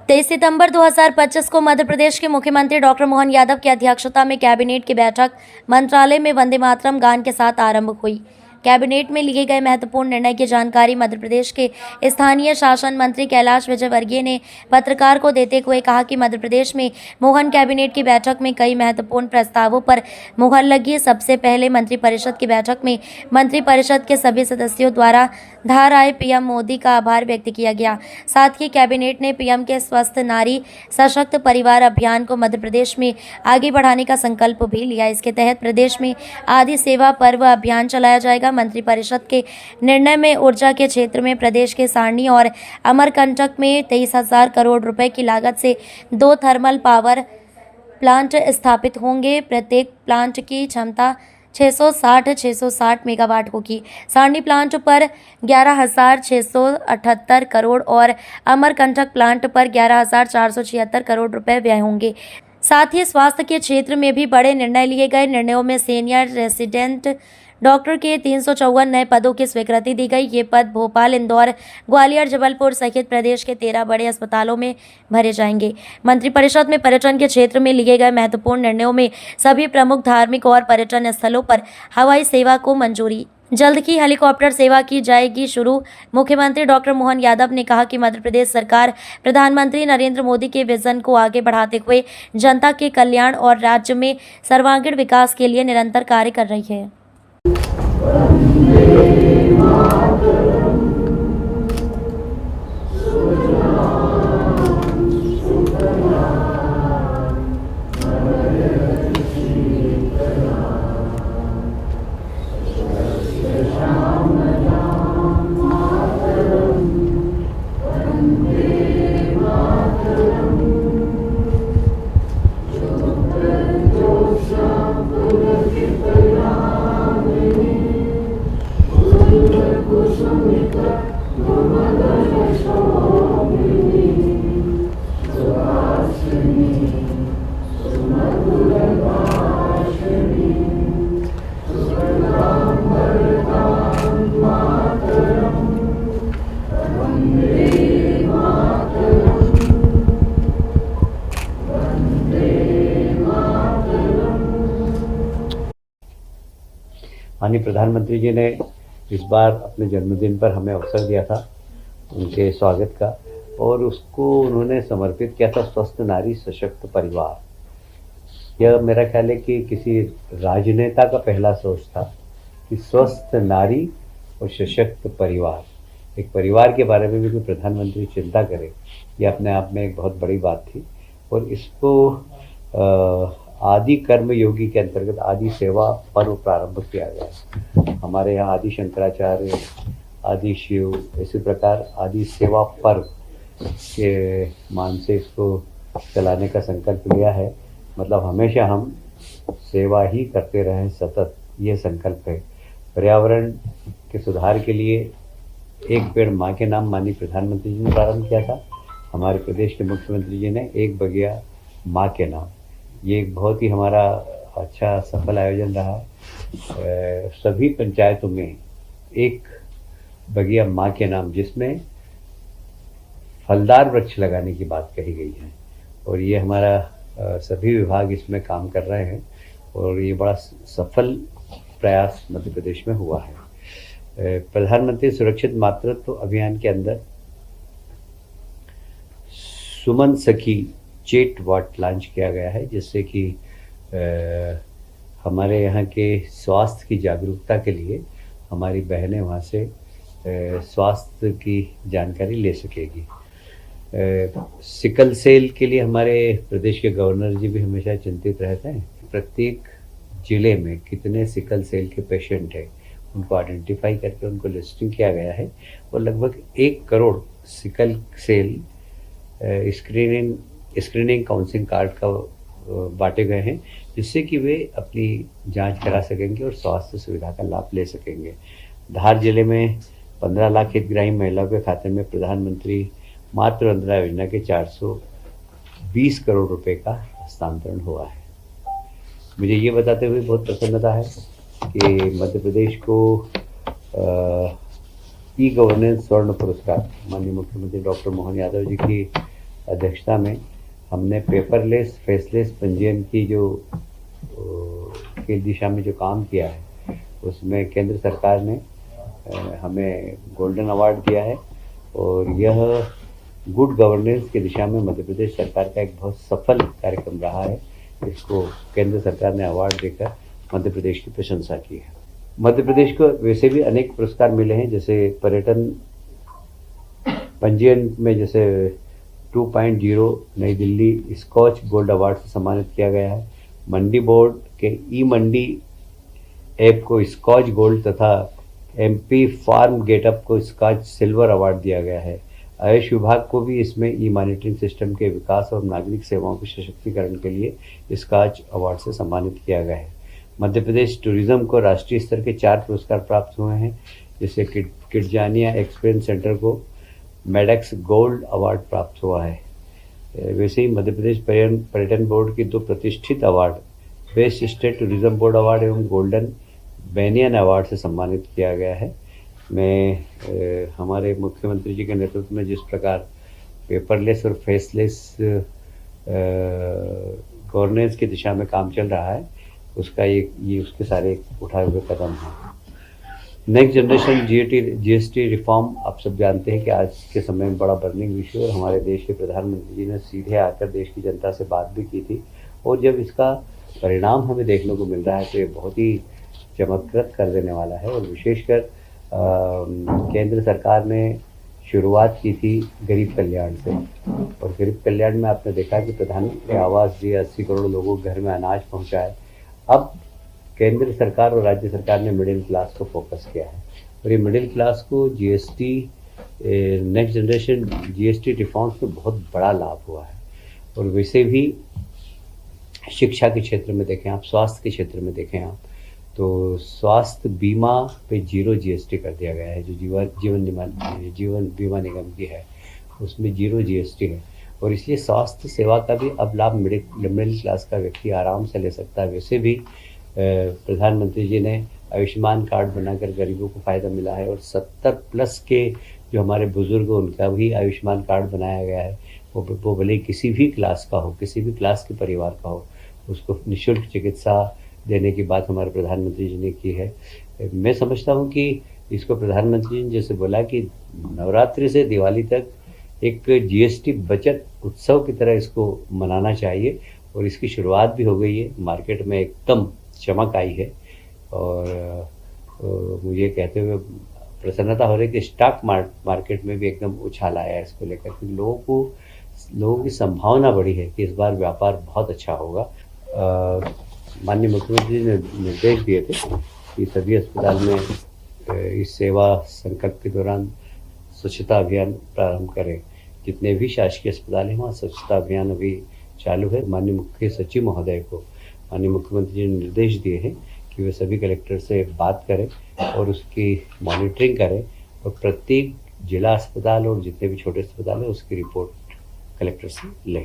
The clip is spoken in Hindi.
23 सितंबर 2025 को मध्य प्रदेश के मुख्यमंत्री डॉक्टर मोहन यादव की अध्यक्षता में कैबिनेट की बैठक मंत्रालय में वंदे मातरम गान के साथ आरंभ हुई। कैबिनेट में लिए गए महत्वपूर्ण निर्णय की जानकारी मध्य प्रदेश के स्थानीय शासन मंत्री कैलाश विजयवर्गीय ने पत्रकार को देते हुए कहा कि मध्य प्रदेश में मोहन कैबिनेट की बैठक में कई महत्वपूर्ण प्रस्तावों पर मुहर लगी। सबसे पहले मंत्रिपरिषद की बैठक में मंत्रिपरिषद के सभी सदस्यों द्वारा धार आए पीएम मोदी का आभार व्यक्त किया गया। साथ ही कैबिनेट ने पीएम के स्वस्थ नारी सशक्त परिवार अभियान को मध्य प्रदेश में आगे बढ़ाने का संकल्प भी लिया। इसके तहत प्रदेश में आदि सेवा पर्व अभियान चलाया जाएगा। मंत्रिपरिषद के निर्णय में ऊर्जा के क्षेत्र में प्रदेश के सारणी और अमरकंटक में 23,000 करोड़ रुपए की लागत से 2 थर्मल पावर प्लांट स्थापित होंगे। प्रत्येक प्लांट की क्षमता 660 मेगावाट होगी। सारणी प्लांट पर 11,678 करोड़ और अमरकंटक प्लांट पर 11,476 करोड़ रुपए व्यय होंगे। साथ ही स्वास्थ्य के क्षेत्र में भी बड़े निर्णय लिए गए। निर्णयों में सीनियर रेसिडेंट डॉक्टर के 354 नए पदों की स्वीकृति दी गई। ये पद भोपाल, इंदौर, ग्वालियर, जबलपुर सहित प्रदेश के 13 बड़े अस्पतालों में भरे जाएंगे। मंत्रिपरिषद में पर्यटन के क्षेत्र में लिए गए महत्वपूर्ण निर्णयों में सभी प्रमुख धार्मिक और पर्यटन स्थलों पर हवाई सेवा को मंजूरी। जल्द ही हेलीकॉप्टर सेवा की जाएगी शुरू। मुख्यमंत्री डॉक्टर मोहन यादव ने कहा कि मध्य प्रदेश सरकार प्रधानमंत्री नरेंद्र मोदी के विजन को आगे बढ़ाते हुए जनता के कल्याण और राज्य में सर्वांगीण विकास के लिए निरंतर कार्य कर रही है। माननीय प्रधानमंत्री जी ने इस बार अपने जन्मदिन पर हमें अवसर दिया था उनके स्वागत का, और उसको उन्होंने समर्पित किया था स्वस्थ नारी सशक्त परिवार। यह मेरा ख्याल है कि किसी राजनेता का पहला सोच था कि स्वस्थ नारी और सशक्त परिवार, एक परिवार के बारे में भी कोई प्रधानमंत्री चिंता करे, यह अपने आप में एक बहुत बड़ी बात थी। और इसको आदि कर्म योगी के अंतर्गत आदि सेवा पर्व प्रारंभ किया गया। हमारे यहाँ आदि शंकराचार्य, आदि शिव, इसी प्रकार आदि सेवा पर्व के मान से इसको चलाने का संकल्प लिया है। मतलब हमेशा हम सेवा ही करते रहें सतत, ये संकल्प है। पर्यावरण के सुधार के लिए एक पेड़ माँ के नाम माननीय प्रधानमंत्री जी ने प्रारंभ किया था। हमारे प्रदेश के मुख्यमंत्री जी ने एक बगिया माँ के नाम, ये एक बहुत ही हमारा अच्छा सफल आयोजन रहा। सभी पंचायतों में एक बगिया माँ के नाम, जिसमें फलदार वृक्ष लगाने की बात कही गई है, और ये हमारा सभी विभाग इसमें काम कर रहे हैं, और ये बड़ा सफल प्रयास मध्य प्रदेश में हुआ है। प्रधानमंत्री सुरक्षित मातृत्व अभियान के अंदर सुमन सखी चेट वाट लॉन्च किया गया है, जिससे कि हमारे यहाँ के स्वास्थ्य की जागरूकता के लिए हमारी बहनें वहाँ से स्वास्थ्य की जानकारी ले सकेगी। सिकल सेल के लिए हमारे प्रदेश के गवर्नर जी भी हमेशा चिंतित रहते हैं। प्रत्येक जिले में कितने सिकल सेल के पेशेंट हैं, उनको आइडेंटिफाई करके उनको लिस्टिंग किया गया है, और लगभग 1 crore sickle cell screening counselling card का बांटे गए हैं, जिससे कि वे अपनी जांच करा सकेंगे और स्वास्थ्य सुविधा का लाभ ले सकेंगे। धार जिले में 15 लाख हितग्राही महिलाओं के खाते में प्रधानमंत्री मातृ वंदना योजना के 420 करोड़ रुपए का हस्तांतरण हुआ है। मुझे ये बताते हुए बहुत प्रसन्नता है कि मध्य प्रदेश को ई गवर्नेंस स्वर्ण पुरस्कार माननीय मुख्यमंत्री डॉक्टर मोहन यादव जी की अध्यक्षता में हमने पेपरलेस फेसलेस पंजीयन की जो की दिशा में जो काम किया है, उसमें केंद्र सरकार ने हमें गोल्डन अवार्ड दिया है और यह गुड गवर्नेंस की दिशा में मध्य प्रदेश सरकार का एक बहुत सफल कार्यक्रम रहा है। इसको केंद्र सरकार ने अवार्ड देकर मध्य प्रदेश की प्रशंसा की है। मध्य प्रदेश को वैसे भी अनेक पुरस्कार मिले हैं, जैसे पर्यटन पंजीयन में जैसे 2.0 नई दिल्ली स्कॉच गोल्ड अवार्ड से सम्मानित किया गया है। मंडी बोर्ड के ई मंडी ऐप को स्कॉच गोल्ड तथा एमपी फार्म गेटअप को स्कॉच सिल्वर अवार्ड दिया गया है। आयुष विभाग को भी इसमें ई मॉनिटरिंग सिस्टम के विकास और नागरिक सेवाओं के सशक्तिकरण के लिए स्कॉच अवार्ड से सम्मानित किया गया है। मध्य प्रदेश टूरिज्म को राष्ट्रीय स्तर के 4 पुरस्कार प्राप्त हुए हैं, जैसे किडजानिया एक्सपीरियंस सेंटर को मेडेक्स गोल्ड अवार्ड प्राप्त हुआ है। वैसे ही मध्य प्रदेश पर्यटन बोर्ड की 2 प्रतिष्ठित award best state tourism board award एवं गोल्डन बेनियन अवार्ड से सम्मानित किया गया है। मैं हमारे मुख्यमंत्री जी के नेतृत्व में जिस प्रकार पेपरलेस और फेसलेस गवर्नेंस की दिशा में काम चल रहा है, उसका ये उसके सारे उठाए हुए कदम हैं। नेक्स्ट जनरेशन जीएसटी रिफॉर्म, आप सब जानते हैं कि आज के समय में बड़ा बर्निंग विषय और हमारे देश के प्रधानमंत्री जी ने सीधे आकर देश की जनता से बात भी की थी, और जब इसका परिणाम हमें देखने को मिल रहा है तो ये बहुत ही चमत्कृत कर देने वाला है। और विशेषकर केंद्र सरकार ने शुरुआत की थी गरीब कल्याण से, और गरीब कल्याण में आपने देखा कि प्रधानमंत्री आवास दिए, 80 करोड़ लोगों के घर में अनाज पहुंचाए। अब केंद्र सरकार और राज्य सरकार ने मिडिल क्लास को फोकस किया है, और ये मिडिल क्लास को GST next generation GST reforms में बहुत बड़ा लाभ हुआ है। और वैसे भी शिक्षा के क्षेत्र में देखें आप, स्वास्थ्य के क्षेत्र में देखें आप, तो स्वास्थ्य बीमा पे 0 जीएसटी कर दिया गया है। जो जीवन बीमा निगम की है उसमें 0 जीएसटी है, और इसलिए स्वास्थ्य सेवा का भी अब लाभ मिडिल क्लास का व्यक्ति आराम से ले सकता है। वैसे भी प्रधानमंत्री जी ने आयुष्मान कार्ड बनाकर गरीबों को फ़ायदा मिला है, और 70+ के जो हमारे बुज़ुर्ग उनका भी आयुष्मान कार्ड बनाया गया है। वो भले किसी भी क्लास का हो, किसी भी क्लास के परिवार का हो, उसको निःशुल्क चिकित्सा देने की बात हमारे प्रधानमंत्री जी ने की है। मैं समझता हूँ कि इसको प्रधानमंत्री जी ने जैसे बोला कि नवरात्रि से दिवाली तक एक जीएसटी बचत उत्सव की तरह इसको मनाना चाहिए, और इसकी शुरुआत भी हो गई है। मार्केट में एकदम चमक आई है, और मुझे कहते हुए प्रसन्नता हो रही है कि स्टॉक मार्केट में भी एकदम उछाल आया है इसको लेकर, क्योंकि लोगों की संभावना बढ़ी है कि इस बार व्यापार बहुत अच्छा होगा। माननीय मुख्यमंत्री जी ने निर्देश दिए थे कि सभी अस्पताल में इस सेवा संकल्प के दौरान स्वच्छता अभियान प्रारंभ करें। जितने भी शासकीय अस्पताल हैं वहाँ स्वच्छता अभियान अभी चालू है। माननीय मुख्य सचिव महोदय को माननीय मुख्यमंत्री जी ने निर्देश दिए हैं कि वे सभी कलेक्टर से बात करें और उसकी मॉनिटरिंग करें, और प्रत्येक जिला अस्पताल और जितने भी छोटे अस्पताल हैं उसकी रिपोर्ट कलेक्टर से लें।